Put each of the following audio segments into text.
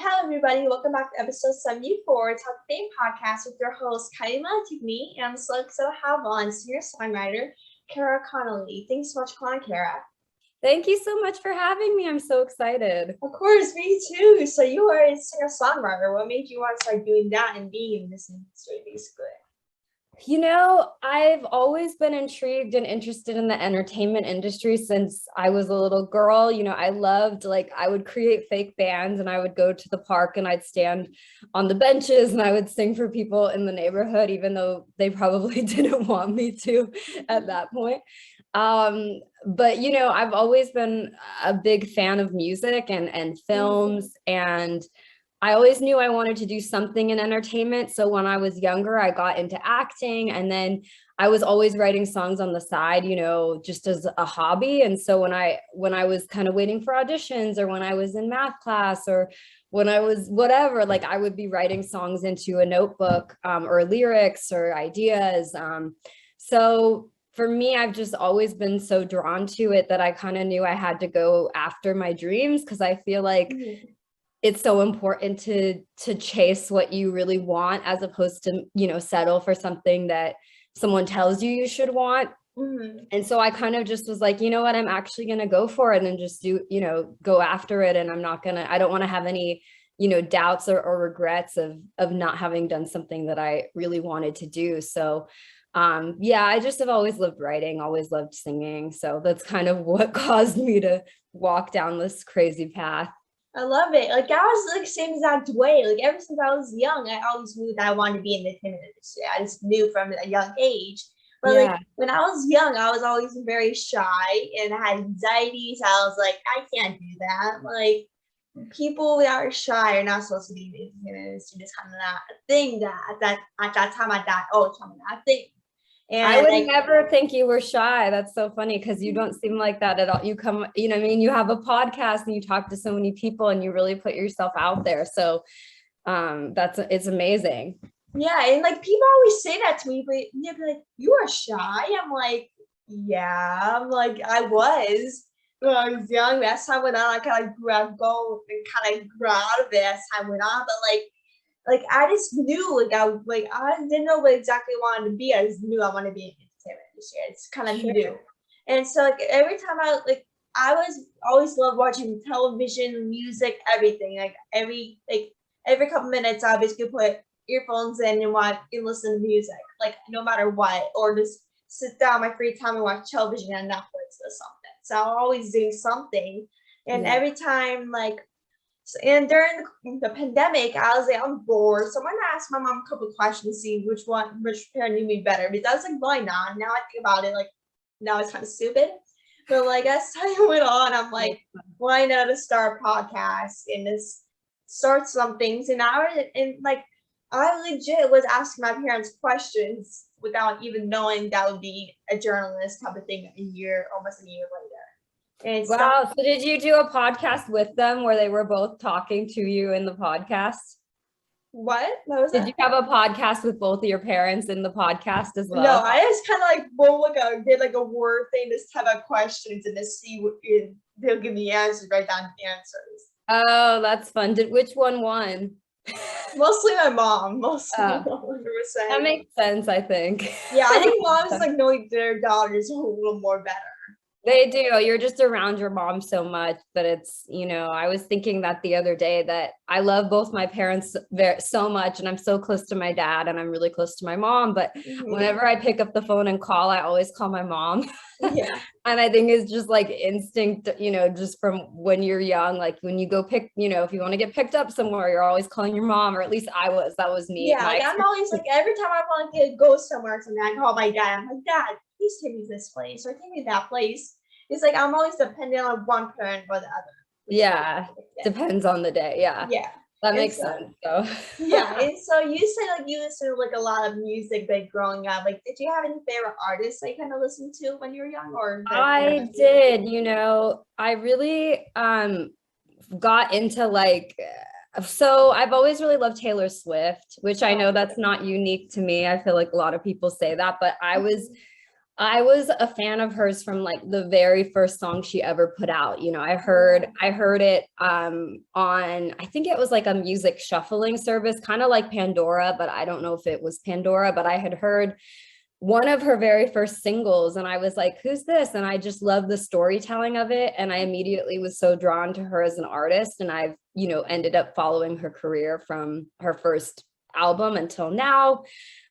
Hello, everybody. Welcome back to episode 74 Talkoffamepod podcast with your host, Kylie, and I'm so excited to have on singer-songwriter Connolly. Thanks so much for calling, Kara. Thank you so much for having me. I'm so excited. Of course, me too. So you are a singer-songwriter. What made you want to start doing that and being in this industry, basically? You know, I've always been intrigued and interested in the entertainment industry since I was a little girl. You know, I loved, I would create fake bands and I would go to the park and I'd stand on the benches and I would sing for people in the neighborhood, even though they probably didn't want me to at that point. But you know, I've always been a big fan of music and films, and I always knew I wanted to do something in entertainment. So when I was younger, I got into acting, and then I was always writing songs on the side, you know, just as a hobby. And so when I was kind of waiting for auditions, or when I was in math class, or when I was whatever, I would be writing songs into a notebook, or lyrics or ideas. So for me, I've just always been so drawn to it that I kind of knew I had to go after my dreams, because I feel like it's so important to chase what you really want, as opposed to, you know, settle for something that someone tells you should want. And so I kind of just was like, you know what, I'm actually going to go for it and just do, you know, go after it. And I don't want to have any, you know, doubts or regrets of not having done something that I really wanted to do. So yeah, I just have always loved writing, always loved singing. So that's kind of what caused me to walk down this crazy path. I love it. I was same exact way. Ever since I was young, I always knew that I wanted to be in the entertainment industry. I just knew from a young age. But when I was young, I was always very shy and I had anxiety. So I was like, I can't do that. People that are shy are not supposed to be in the entertainment industry. Just kind of not a thing that at that time I thought, oh, it's kind of not a thing. And I would never think you were shy. That's so funny, because you don't seem like that at all. You come, you know, I mean, you have a podcast and you talk to so many people and you really put yourself out there. So it's amazing. Yeah, and people always say that to me, but they'd be like, "You are shy." I'm like, "Yeah." I was when I was young. As time went on, I kind of grew out of it as time went on. But I just knew, I didn't know what exactly I wanted to be. I just knew I wanted to be in the entertainment industry. It's kind of new. And so every time I was always loved watching television, music, everything. Every couple minutes I basically put earphones in and listen to music, no matter what, or just sit down my free time and watch television on Netflix or something. So I'm always doing something. And every time and during the pandemic, I was like, I'm bored. So I'm gonna ask my mom a couple of questions, see which parent knew me better. Because I was like, why not? Now I think about it, now it's kind of stupid. But as time went on, I'm like, why not to start a podcast and just start some things? And I legit was asking my parents questions without even knowing that would be a journalist type of thing almost a year later. And wow. So did you do a podcast with them where they were both talking to you in the podcast? What was Did you have a podcast with both of your parents in the podcast as well? No, I just kind of did a word thing, just type of questions and just see what they'll give me answers, write down the answers. Oh, that's fun. Which one won? Mostly my mom. 100%. That makes sense, I think. Yeah, I think moms know their daughters a little more better. They do. You're just around your mom so much that it's, you know, I was thinking that the other day, that I love both my parents so much, and I'm so close to my dad and I'm really close to my mom. But whenever I pick up the phone and call, I always call my mom. Yeah. And I think it's just instinct, you know, just from when you're young, when you go pick, you know, if you want to get picked up somewhere, you're always calling your mom, or at least that was me. Yeah, I'm always every time I want to go somewhere or something, I call my dad. I'm like, Dad, please take me this place or take me that place. It's I'm always dependent on one parent or the other. Yeah, depends on the day. Yeah. That makes sense. So yeah, and so you said you listened to a lot of music growing up. Did you have any favorite artists you kind of listened to when you were young? Or I did. You know, I really got into so I've always really loved Taylor Swift, which I know that's not unique to me. I feel like a lot of people say that, but I was I was a fan of hers from like the very first song she ever put out. You know, I heard it on, I think it was like a music shuffling service, kind of like Pandora, but I don't know if it was Pandora, but I had heard one of her very first singles and I was like, who's this? And I just loved the storytelling of it. And I immediately was so drawn to her as an artist. And I've, you know, ended up following her career from her first album until now.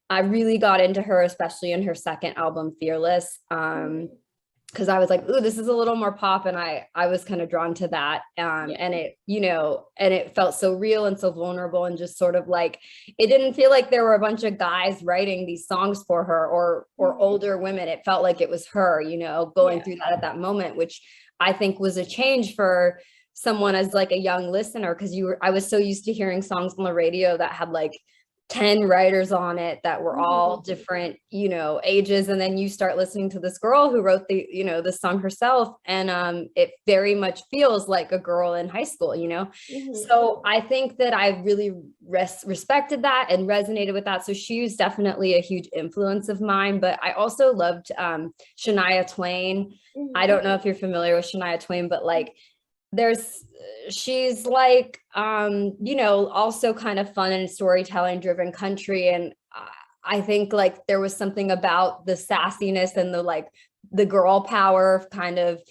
I really got into her, especially in her second album, Fearless. Because I was like, ooh, this is a little more pop. And I was kind of drawn to that. And it, you know, and it felt so real and so vulnerable and just sort of like, it didn't feel like there were a bunch of guys writing these songs for her or older women. It felt like it was her, you know, going through that at that moment, which I think was a change for someone as like a young listener. Cause I was so used to hearing songs on the radio that had like 10 writers on it that were all different, you know, ages. And then you start listening to this girl who wrote the, you know, the song herself. And it very much feels like a girl in high school, you know? So I think that I really respected that and resonated with that. So she was definitely a huge influence of mine, but I also loved Shania Twain. I don't know if you're familiar with Shania Twain, but like, she's like, you know, also kind of fun and storytelling driven country. And I think like there was something about the sassiness and the like the girl power kind of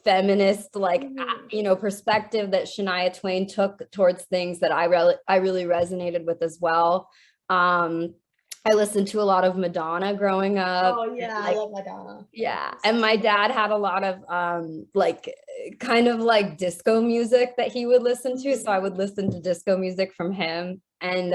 feminist, like, you know, perspective that Shania Twain took towards things that I really resonated with as well. I listened to a lot of Madonna growing up. Oh yeah, like, I love Madonna. Yeah. And my dad had a lot of like kind of like disco music that he would listen to. So I would listen to disco music from him. And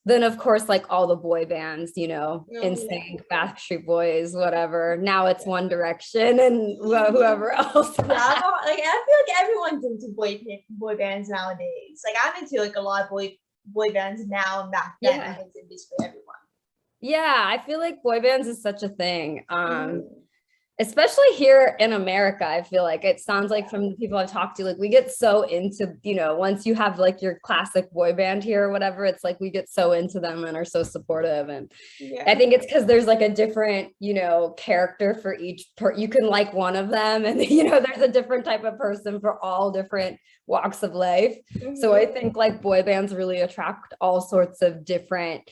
then of course, like all the boy bands, you know, NSYNC, Backstreet Boys, whatever. Now it's One Direction and whoever else. Yeah, like I feel like everyone's into boy bands nowadays. Like I'm into like a lot of boy bands now, and back then I was into for everyone. Yeah, I feel like boy bands is such a thing. Especially here in America, I feel like it sounds like from the people I've talked to, like we get so into, you know, once you have like your classic boy band here or whatever, it's like we get so into them and are so supportive. And I think it's because there's like a different, you know, character for each you can like one of them, and you know, there's a different type of person for all different walks of life. So I think like boy bands really attract all sorts of different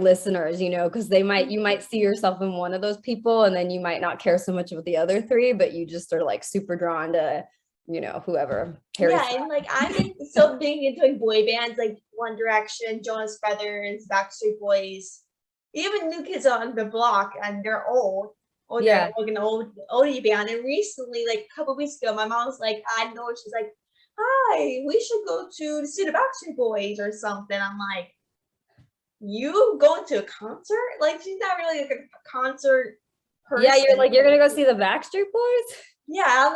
listeners, you know, because you might see yourself in one of those people and then you might not care so much about the other three, but you just are like super drawn to, you know, whoever. And like I'm so big into like boy bands like One Direction, Jonas Brothers, Backstreet Boys, even New Kids on the Block, and they're old. They're like an oldie band. And recently, like a couple weeks ago, my mom was like, I know, she's like, hi, we should go to see the Backstreet Boys or something. I'm like, you going to a concert? Like she's not really like a concert person. Yeah, you're like, you're gonna go see the Backstreet Boys? Yeah,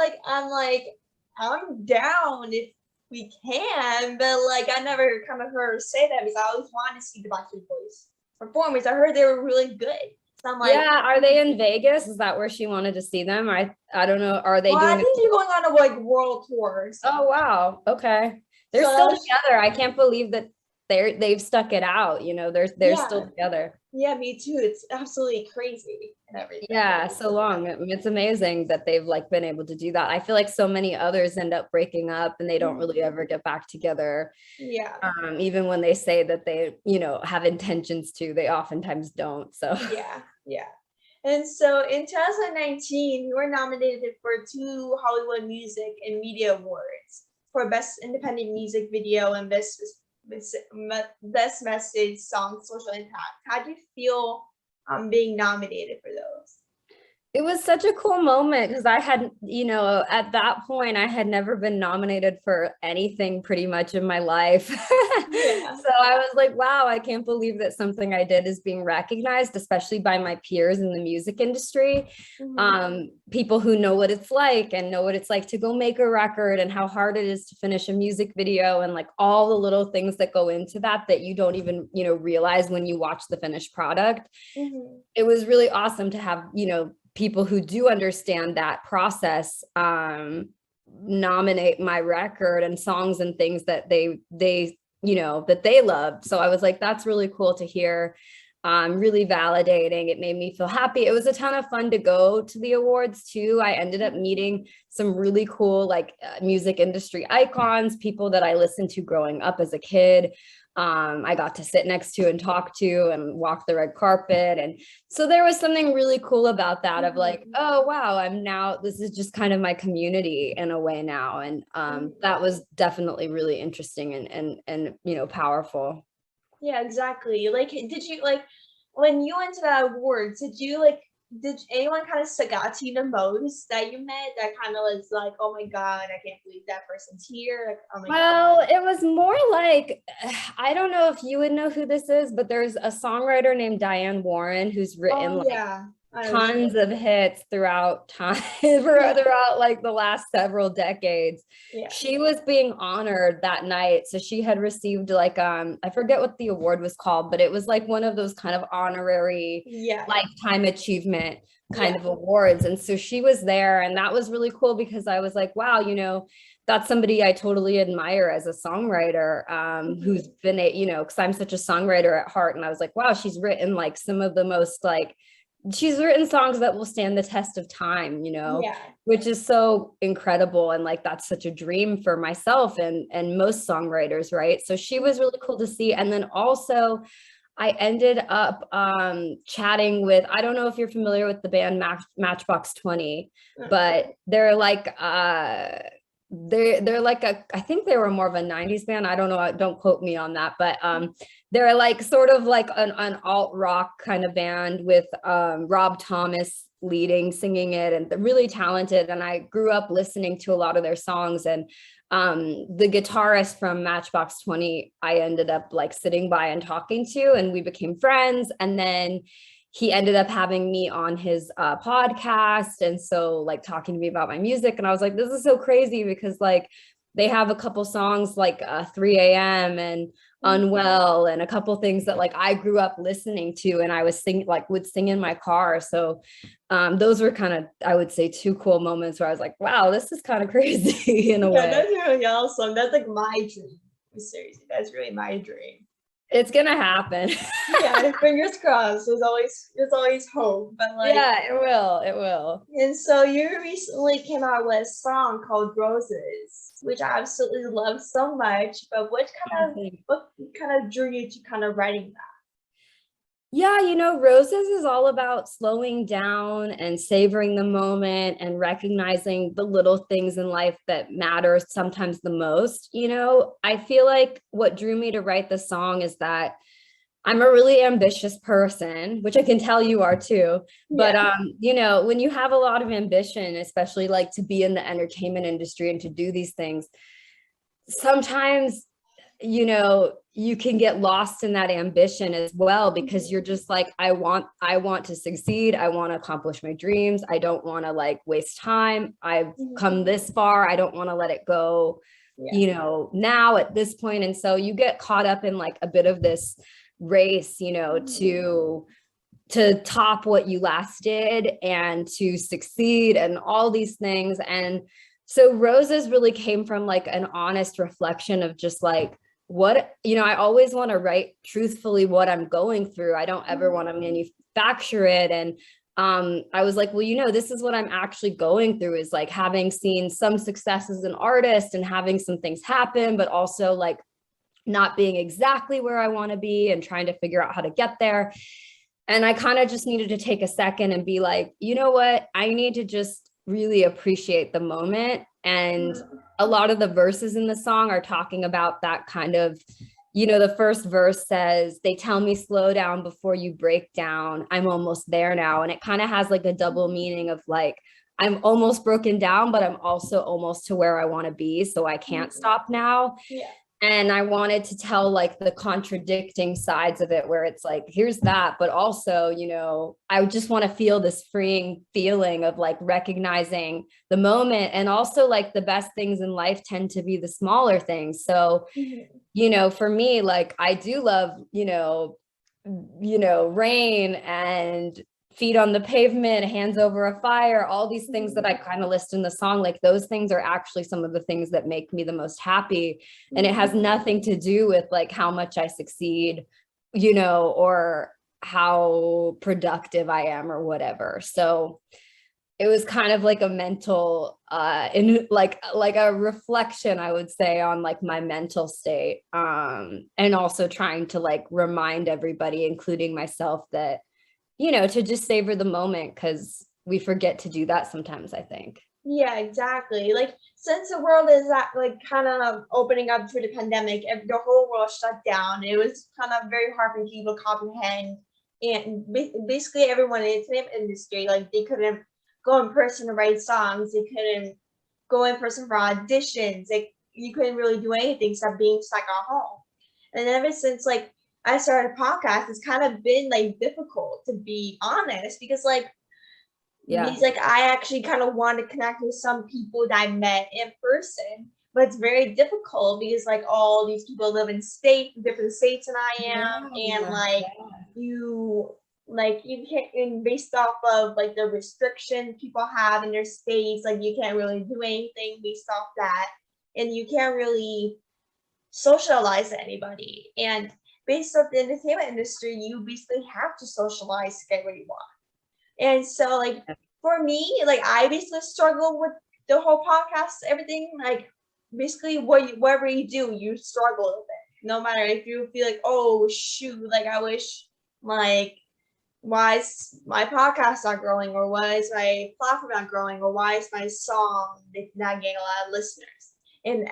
I'm down if we can, but like I never kind of heard her say that because I always wanted to see the Backstreet Boys performance. I heard they were really good. So I'm like, yeah, are they in Vegas? Is that where she wanted to see them? I don't know. Are they doing I think they're going on a like world tour. Oh wow. Okay. They're still together. I can't believe that they've stuck it out, you know, they're still together. Yeah, me too. It's absolutely crazy and everything. Yeah, so long. It's amazing that they've like been able to do that. I feel like so many others end up breaking up and they don't really ever get back together. Yeah. Even when they say that they, you know, have intentions to, they oftentimes don't. So yeah. And so in 2019, you were nominated for 2 Hollywood Music and Media Awards for Best Independent Music Video and Best Message Song Social Impact. How do you feel being nominated for those? It was such a cool moment because I had, you know, at that point, I had never been nominated for anything pretty much in my life. So I was like, wow, I can't believe that something I did is being recognized, especially by my peers in the music industry. People who know what it's like and know what it's like to go make a record and how hard it is to finish a music video and like all the little things that go into that you don't even, you know, realize when you watch the finished product. It was really awesome to have, you know, people who do understand that process nominate my record and songs and things that they you know that they loved. So I was like, that's really cool to hear. really validating. It made me feel happy. It was a ton of fun to go to the awards too. I ended up meeting some really cool like music industry icons, people that I listened to growing up as a kid. I got to sit next to and talk to and walk the red carpet. And so there was something really cool about that of like, oh, wow, this is just kind of my community in a way now. And that was definitely really interesting and powerful. Yeah, exactly. Like, did you like when you went to that awards? Did anyone kind of stuck out to you the most that you met? That kind of was like, oh my god, I can't believe that person's here. Like, oh my Well, it was more like, I don't know if you would know who this is, but there's a songwriter named Diane Warren who's written god. Oh yeah, tons of hits throughout time throughout like the last several decades. Yeah. She was being honored that night, so she had received like I forget what the award was called, but it was like one of those kind of honorary lifetime achievement kind of awards. And so she was there, and that was really cool because I was like, wow, that's somebody I totally admire as a songwriter, who's been because I'm such a songwriter at heart. And I was like, wow, she's written like some of the most like, she's written songs that will stand the test of time, which is so incredible. And like, that's such a dream for myself and most songwriters, right? So she was really cool to see. And then also I ended up chatting with, I don't know if you're familiar with the band Matchbox 20, but they're like, they're like I think they were more of a 90s band. I don't know, don't quote me on that, but they're like sort of like an alt rock kind of band with Rob Thomas singing it, and they're really talented. And I grew up listening to a lot of their songs, and the guitarist from Matchbox 20 I ended up like sitting by and talking to, and we became friends. And then he ended up having me on his podcast. And so like talking to me about my music. And I was like, this is so crazy because like they have a couple songs like 3 a.m. and Unwell and a couple things that like I grew up listening to, and I was would sing in my car. So those were kind of, I would say, two cool moments where I was like, wow, this is kind of crazy in a way. That's really awesome. That's like my dream. Seriously, that's really my dream. It's gonna happen. Yeah, fingers crossed. There's always hope. But like, yeah, it will. And so you recently came out with a song called Roses, which I absolutely love so much. But what kind of drew you to kind of writing that? Yeah, Roses is all about slowing down and savoring the moment and recognizing the little things in life that matter sometimes the most. I feel like what drew me to write the song is that I'm a really ambitious person, which I can tell you are too. But, when you have a lot of ambition, especially like to be in the entertainment industry and to do these things, sometimes you can get lost in that ambition as well, because you're just like, I want to succeed. I want to accomplish my dreams. I don't want to like waste time. I've come this far. I don't want to let it go, now at this point. And so you get caught up in like a bit of this race, to top what you last did and to succeed and all these things. And so Roses really came from like an honest reflection of just like, what, I always want to write truthfully what I'm going through. I don't ever want to manufacture it. And I was like, well, this is what I'm actually going through, is like having seen some success as an artist and having some things happen, but also like not being exactly where I want to be and trying to figure out how to get there. And I kind of just needed to take a second and be like, you know what, I need to just really appreciate the moment. And a lot of the verses in the song are talking about that kind of, the first verse says, they tell me slow down before you break down. I'm almost there now. And it kind of has like a double meaning of like, I'm almost broken down, but I'm also almost to where I want to be. So I can't stop now. Yeah. And I wanted to tell like the contradicting sides of it, where it's like, here's that, but also, I just want to feel this freeing feeling of like recognizing the moment. And also like the best things in life tend to be the smaller things. So, for me, like I do love, rain and feet on the pavement, hands over a fire, all these things that I kind of list in the song, like those things are actually some of the things that make me the most happy. And it has nothing to do with like how much I succeed, or how productive I am or whatever. So it was kind of like a mental in like a reflection, I would say, on like my mental state, and also trying to like remind everybody, including myself, that, you know, to just savor the moment, because we forget to do that sometimes, I think. Yeah, exactly. Like since the world is at like kind of opening up through the pandemic, the whole world shut down. It was kind of very hard for people to comprehend, and basically everyone in the entertainment industry, like they couldn't go in person to write songs. They couldn't go in person for auditions. Like you couldn't really do anything except being stuck at home. And ever since like I started a podcast, it's kind of been like difficult, to be honest, because like Yeah. he's like, I actually kind of want to connect with some people that I met in person, but it's very difficult because like all these people live in different states than I am, and Yeah. like you you can't, and based off of like the restrictions people have in their states, like you can't really do anything based off that, and you can't really socialize to anybody. And based off the entertainment industry, you basically have to socialize to get what you want. And so like for me, like I basically struggle with the whole podcast, everything. Like basically whatever you do, you struggle with it. No matter if you feel like, oh shoot, like I wish like why is my podcast not growing, or why is my platform not growing, or why is my song not getting a lot of listeners? And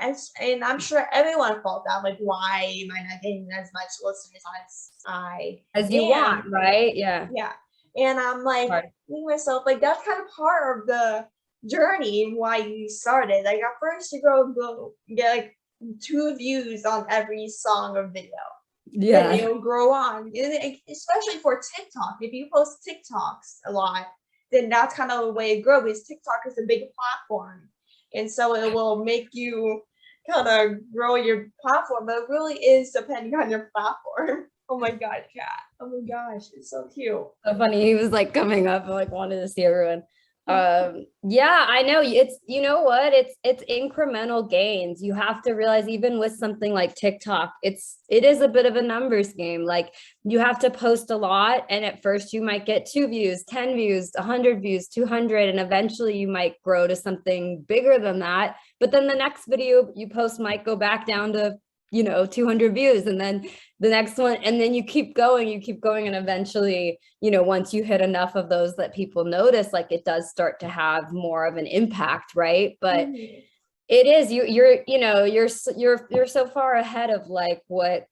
I'm sure everyone felt that, like why am I not getting as much listeners as I As you am? want, right? Yeah. Yeah. And I'm like Hard. thinking to myself, like that's kind of part of the journey and why you started. Like at first you go get like 2 views on every song or video. Then Yeah. it'll grow on. Especially for TikTok. If you post TikToks a lot, then that's kind of the way it grows, because TikTok is a big platform. And so it will make you kind of grow your platform, but it really is depending on your platform. Oh my god, cat. Oh my gosh, it's so cute. So funny. He was like coming up and like wanted to see everyone. Yeah, I know. It's, you know what? It's incremental gains. You have to realize, even with something like TikTok, it is a bit of a numbers game. Like you have to post a lot, and at first you might get 2 views, 10 views, 100 views, 200, and eventually you might grow to something bigger than that. But then the next video you post might go back down to, you know, 200 views, and then the next one, and then you keep going, and eventually, you know, once you hit enough of those that people notice, like it does start to have more of an impact, right? But it is, you're you know, you're so far ahead of like what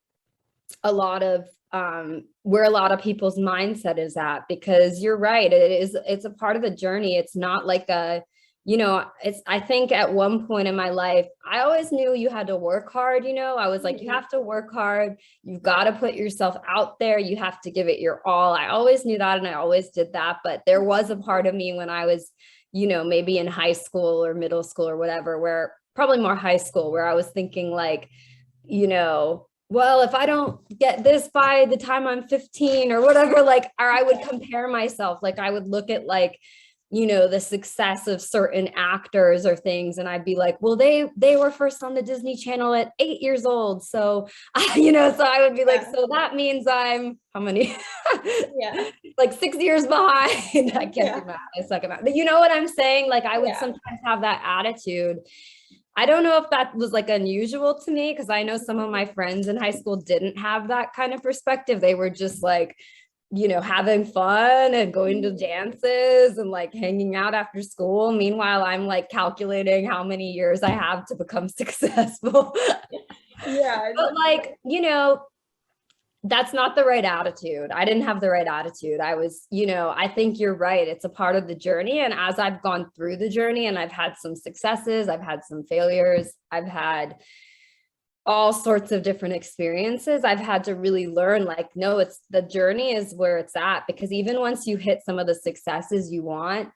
a lot of where a lot of people's mindset is at, because you're right, it's a part of the journey. It's not like a, you know, I think at one point in my life, I always knew you had to work hard. You know, I was like, you have to work hard. You've got to put yourself out there. You have to give it your all. I always knew that, and I always did that. But there was a part of me when I was, you know, maybe in high school or middle school or whatever, where probably more high school, where I was thinking like, you know, well, if I don't get this by the time I'm 15 or whatever, like, or I would compare myself, like I would look at like, you know, the success of certain actors or things, and I'd be like, well, they were first on the Disney Channel at 8 years old, so you know, so I would be like, so that means I'm how many like 6 years behind. I can't do math, I suck at math, but you know what I'm saying? Like I would sometimes have that attitude. I don't know if that was like unusual to me, because I know some of my friends in high school didn't have that kind of perspective. They were just like, you know, having fun and going to dances and like hanging out after school. Meanwhile, I'm like calculating how many years I have to become successful. But like, you know, that's not the right attitude. I didn't have the right attitude. I was, you know, I think you're right. It's a part of the journey. And as I've gone through the journey, and I've had some successes, I've had some failures, I've had all sorts of different experiences, I've had to really learn, like, no, it's the journey is where it's at. Because even once you hit some of the successes you want,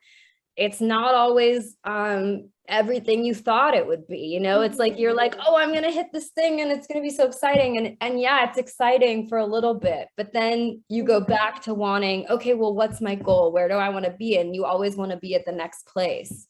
it's not always everything you thought it would be. You know, it's like you're like, oh, I'm gonna hit this thing and it's gonna be so exciting, and yeah, it's exciting for a little bit, but then you go back to wanting, okay, well, what's my goal? Where do I want to be? And you always want to be at the next place.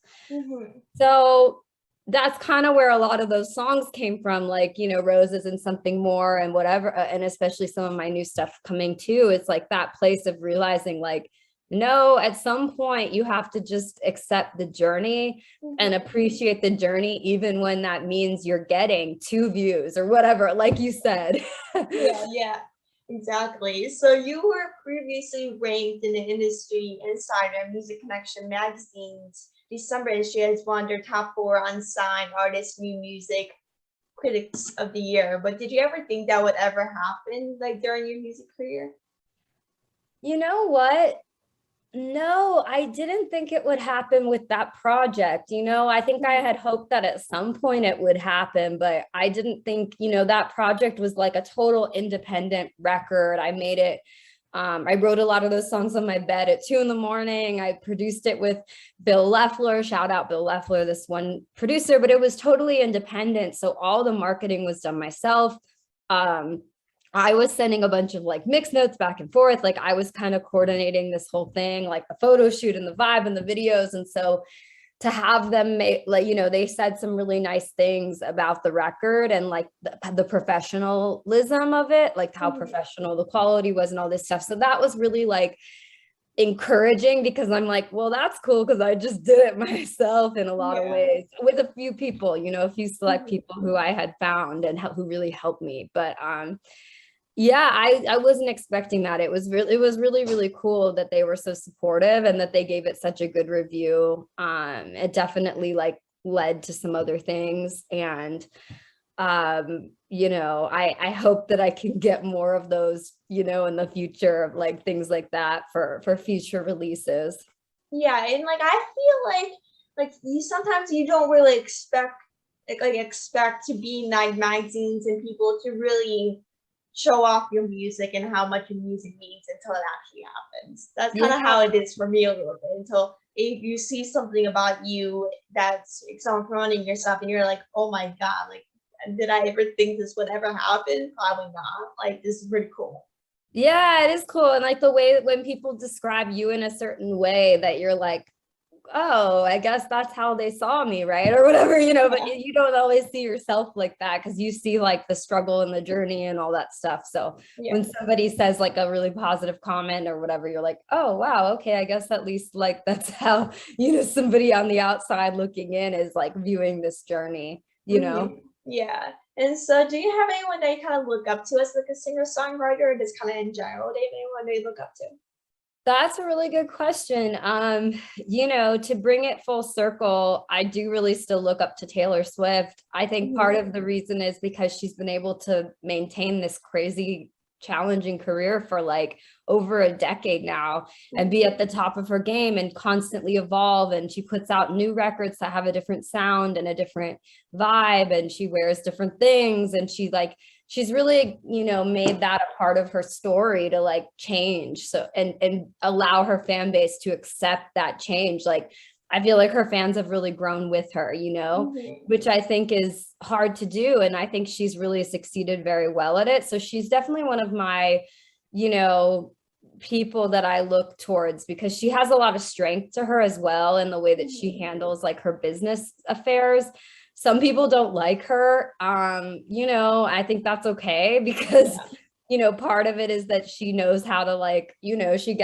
So that's kind of where a lot of those songs came from, like, you know, Roses and Something More and whatever, and especially some of my new stuff coming too. It's like that place of realizing like, no, at some point you have to just accept the journey and appreciate the journey, even when that means you're getting 2 views or whatever, like you said. Yeah, exactly. So you were previously ranked in the Industry Insider Music Connection magazine's December issue as one of their top 4 unsigned artists, new music critics of the year. But did you ever think that would ever happen, like during your music career? You know what? No, I didn't think it would happen with that project. You know, I think I had hoped that at some point it would happen, but I didn't think, you know, that project was like a total independent record. I made it. I wrote a lot of those songs on my bed at 2 a.m. I produced it with Bill Leffler. Shout out Bill Leffler, this one producer, but it was totally independent. So all the marketing was done myself. I was sending a bunch of like mix notes back and forth. Like I was kind of coordinating this whole thing, like the photo shoot and the vibe and the videos. And so to have them make, like, you know, they said some really nice things about the record and like the professionalism of it, like how professional the quality was and all this stuff. So that was really like encouraging, because I'm like, well, that's cool, because I just did it myself in a lot of ways with a few people, you know, a few select people who I had found and who really helped me. But yeah, I wasn't expecting that. It was really cool that they were so supportive and that they gave it such a good review. It definitely like led to some other things, and you know, I hope that I can get more of those, you know, in the future, of like things like that for future releases. Yeah, and like I feel like you sometimes you don't really expect to be in like magazines and people to really show off your music and how much your music means until it actually happens. That's kind of how it is for me a little bit. Until if you see something about you that's someone promoting yourself and you're like, oh my God, like did I ever think this would ever happen? Probably not. Like this is pretty cool. Yeah, it is cool. And like the way that when people describe you in a certain way, that you're like, oh, I guess that's how they saw me, right? Or whatever, you know, but you don't always see yourself like that, because you see like the struggle and the journey and all that stuff. So when somebody says like a really positive comment or whatever, you're like, oh, wow, okay, I guess at least like that's how, you know, somebody on the outside looking in is like viewing this journey, you know? Yeah. And so do you have anyone that you kind of look up to as like a singer-songwriter, or just kind of in general, do you have anyone that you look up to? That's a really good question. You know, to bring it full circle, I do really still look up to Taylor Swift. I think part of the reason is because she's been able to maintain this crazy, challenging career for like over a decade now and be at the top of her game and constantly evolve. And she puts out new records that have a different sound and a different vibe, and she wears different things. And she's really, you know, made that a part of her story to like change. So, and allow her fan base to accept that change. Like, I feel like her fans have really grown with her, you know, which I think is hard to do. And I think she's really succeeded very well at it. So she's definitely one of my, you know, people that I look towards, because she has a lot of strength to her as well in the way that she handles like her business affairs. Some people don't like her. You know, I think that's okay, because you know, part of it is that she knows how to like, you know, she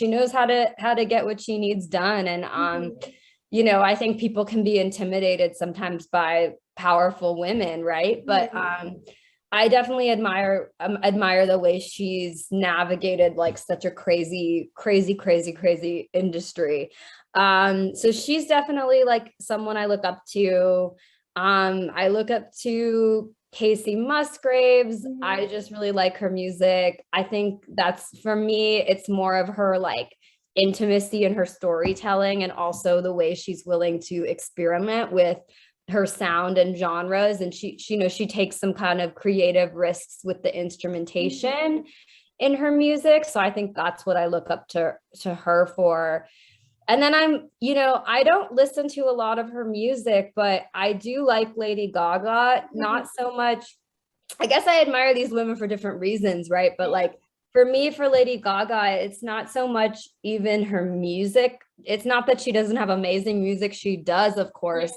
knows how to get what she needs done. And you know, I think people can be intimidated sometimes by powerful women, right? But I definitely admire the way she's navigated like such a crazy industry. So she's definitely like someone I look up to. I look up to Casey Musgraves. I just really like her music. I think that's, for me, it's more of her like intimacy and her storytelling, and also the way she's willing to experiment with her sound and genres. And she you know, she takes some kind of creative risks with the instrumentation in her music. So I think that's what I look up to her for. And then you know, I don't listen to a lot of her music, but I do like Lady Gaga, not so much. I guess I admire these women for different reasons, right? But like for me, for Lady Gaga, it's not so much even her music. It's not that she doesn't have amazing music. She does, of course.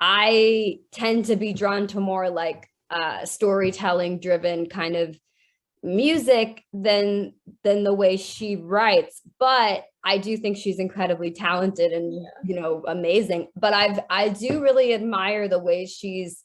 I tend to be drawn to more like storytelling driven kind of music than the way she writes, but I do think she's incredibly talented and amazing. But I do really admire the way she's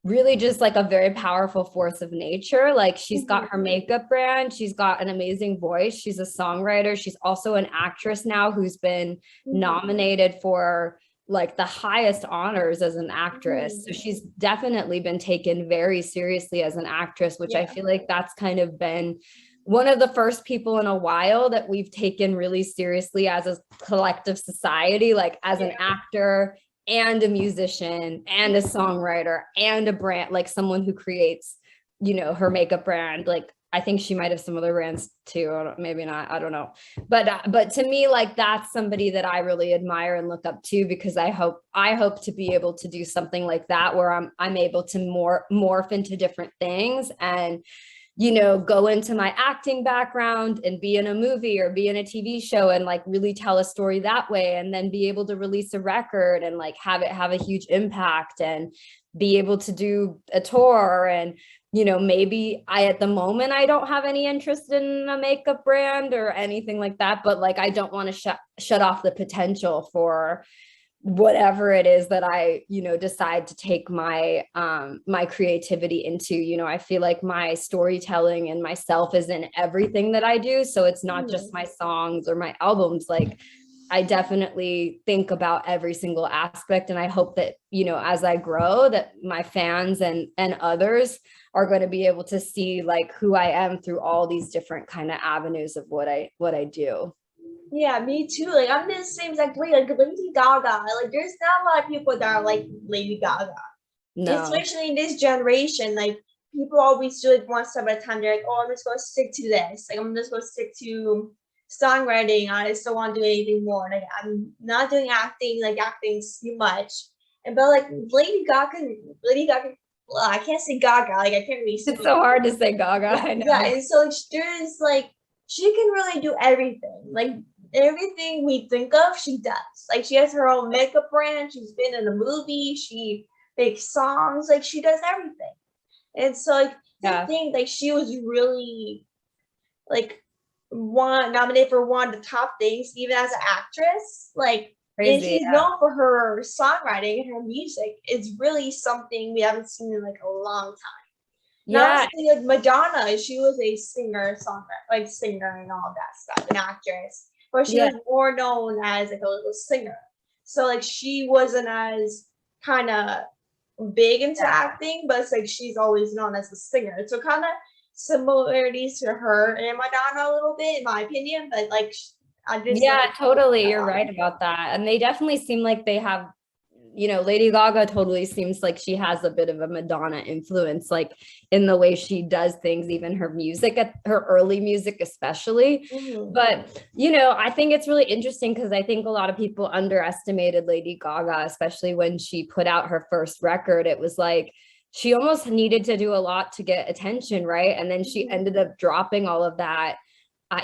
really just like a very powerful force of nature. Like she's got her makeup brand, she's got an amazing voice, she's a songwriter, she's also an actress now who's been nominated for like the highest honors as an actress. So she's definitely been taken very seriously as an actress, which I feel like that's kind of been one of the first people in a while that we've taken really seriously as a collective society, like as an actor and a musician and a songwriter and a brand, like someone who creates, her makeup brand. Like I think she might have some other brands too, or maybe not, I don't know. But to me, like that's somebody that I really admire and look up to, because I hope to be able to do something like that where I'm able to morph into different things and go into my acting background and be in a movie or be in a TV show and like really tell a story that way, and then be able to release a record and like have it have a huge impact and be able to do a tour. And maybe at the moment I don't have any interest in a makeup brand or anything like that, but like I don't want to shut off the potential for whatever it is that I, decide to take my my creativity into. I feel like my storytelling and myself is in everything that I do. So it's not just my songs or my albums. Like I definitely think about every single aspect. And I hope that, as I grow, that my fans and others are going to be able to see like who I am through all these different kind of avenues of what I do. Yeah, me too. Like I'm the same exact way. Like Lady Gaga. Like there's not a lot of people that are like Lady Gaga. No. Especially in this generation. Like people always do it one step at a time. They're like, oh, I'm just gonna stick to this. Like I'm just gonna stick to songwriting. I just don't want to do anything more. Like I'm not doing acting. Like acting's too much. But like Lady Gaga. Well, I can't say Gaga. Like I can't really say. It's so hard to say Gaga. I know. Yeah, and so like, there's like she can really do everything. Like everything we think of, she does. Like she has her own makeup brand. She's been in a movie. She makes songs. Like she does everything. And so like I think like she was really like nominated for one of the top things, even as an actress. Like crazy, and she's known for her songwriting and her music. It's really something we haven't seen in like a long time. Yeah, like Madonna, she was a singer, songwriter, like singer and all that stuff, an actress. But she was more known as like a little singer. So like she wasn't as kind of big into acting, but it's like she's always known as a singer. So kind of similarities to her and Madonna a little bit, in my opinion. But like I just totally, you're right about that. And they definitely seem like they have, Lady Gaga totally seems like she has a bit of a Madonna influence, like in the way she does things, even her music, at her early music especially. But I think it's really interesting because I think a lot of people underestimated Lady Gaga, especially when she put out her first record. It was like she almost needed to do a lot to get attention, right? And then she ended up dropping all of that. I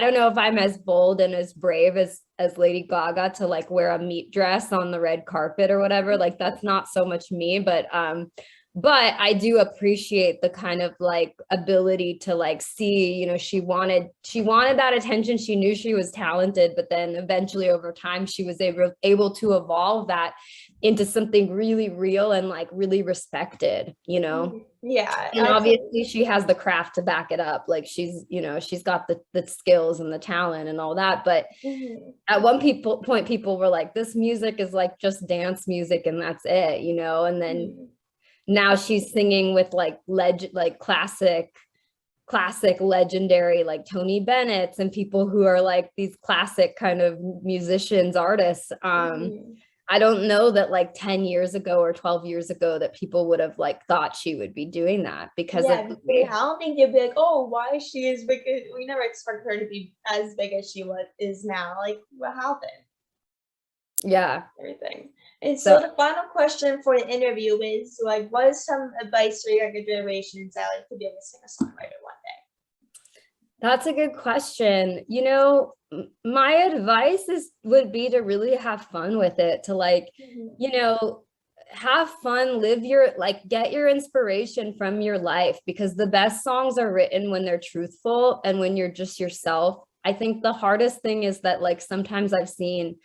don't know if I'm as bold and as brave as Lady Gaga to like wear a meat dress on the red carpet or whatever. Like that's not so much me, but I do appreciate the kind of like ability to like see, she wanted that attention. She knew she was talented, but then eventually over time she was able to evolve that into something really real and like really respected, Yeah. And obviously she has the craft to back it up. Like she's got the skills and the talent and all that. But at one point people were like, this music is like just dance music and that's it, and then now she's singing with like classic legendary like Tony Bennett's and people who are like these classic kind of musicians, artists. I don't know that like 10 years ago or 12 years ago that people would have like thought she would be doing that because I don't think they'd be like, oh, why is she as big? We never expect her to be as big as she is now. Like what happened? Yeah. Everything. And so the final question for the interview is like, what is some advice for younger generations that like to be able to sing a songwriter one day? That's a good question. My advice would be to really have fun with it, to like, have fun, live your, like, get your inspiration from your life, because the best songs are written when they're truthful and when you're just yourself. I think the hardest thing is that, like, sometimes I've seen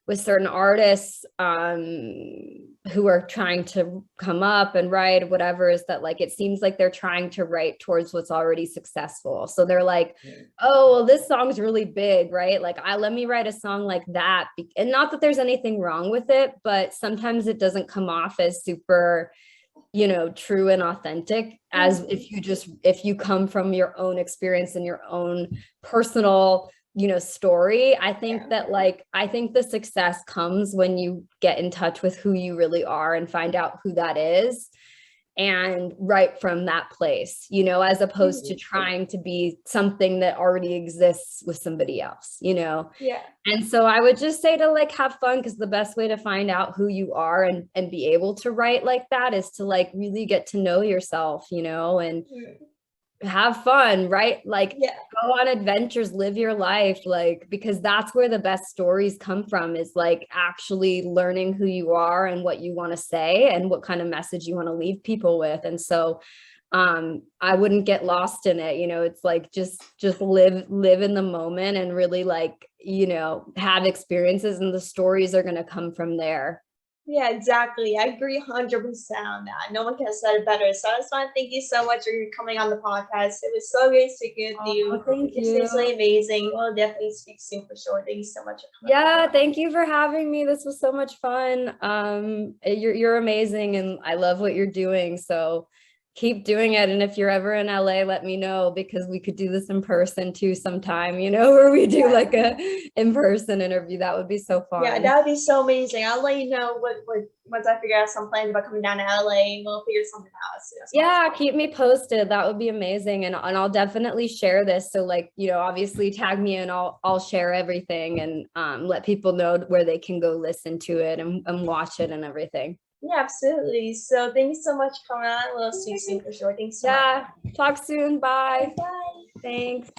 with certain artists who are trying to come up and write whatever, is that, like, it seems like they're trying to write towards what's already successful. So they're like, oh, well, this song's really big, right? Like, let me write a song like that. And not that there's anything wrong with it, but sometimes it doesn't come off as super, you know, true and authentic as if you come from your own experience and your own personal, you know, story. I think that, like, I think the success comes when you get in touch with who you really are and find out who that is and write from that place, you know, as opposed to trying to be something that already exists with somebody else, you know? Yeah. And so I would just say to, like, have fun, because the best way to find out who you are and be able to write like that is to, like, really get to know yourself, you know, and have fun, right? Like, go on adventures, live your life, like, because that's where the best stories come from, is like actually learning who you are and what you want to say and what kind of message you want to leave people with. And so I wouldn't get lost in it, you know. It's like just live in the moment and really, like, you know, have experiences, and the stories are going to come from there. Yeah, exactly. I agree 100% on that. No one can have said it better. So I just want to thank you so much for coming on the podcast. It was so great speaking with you. Thank you. You're seriously amazing. We'll definitely speak soon for sure. Thank you so much for coming. Yeah, thank you for having me. This was so much fun. You're amazing, and I love what you're doing. So keep doing it. And if you're ever in LA, let me know, because we could do this in person too sometime, you know, where we do like a in-person interview. That would be so fun. Yeah, that would be so amazing. I'll let you know what once I figure out some plans about coming down to LA. We'll figure something out as soon as yeah, keep me posted. That would be amazing. And I'll definitely share this. So, like, you know, obviously tag me and I'll share everything, and let people know where they can go listen to it and watch it and everything. Yeah, absolutely. So thank you so much for coming on. We'll see you soon for sure. Thanks so much. Yeah, talk soon. Bye. Bye. Thanks.